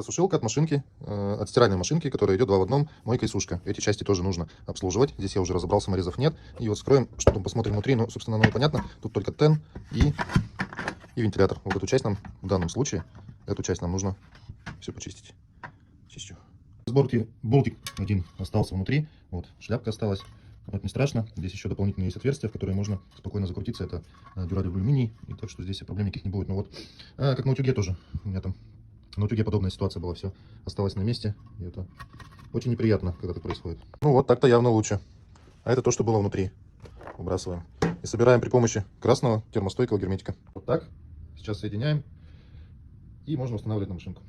Сушилка от машинки, от стиральной машинки, которая идет 2 в 1, мойка и сушка. Эти части тоже нужно обслуживать. Здесь я уже разобрал, саморезов нет. И вот вскроем, что там посмотрим внутри. Ну, собственно, оно непонятно. Тут только тен и вентилятор. Вот эту часть нам, в данном случае, эту часть нам нужно все почистить. Чищу. В сборке болтик один остался внутри. Вот, шляпка осталась. Вот, не страшно. Здесь еще дополнительно есть отверстия, в которые можно спокойно закрутиться. Это дюраль в алюминий. И так что здесь проблем никаких не будет. Ну вот, как на утюге тоже. У меня там на утюге подобная ситуация была. Все осталось на месте. И это очень неприятно, когда это происходит. Ну вот, так-то явно лучше. А это то, что было внутри. Выбрасываем. И собираем при помощи красного термостойкого герметика. Вот так. Сейчас соединяем. И можно устанавливать на машинку.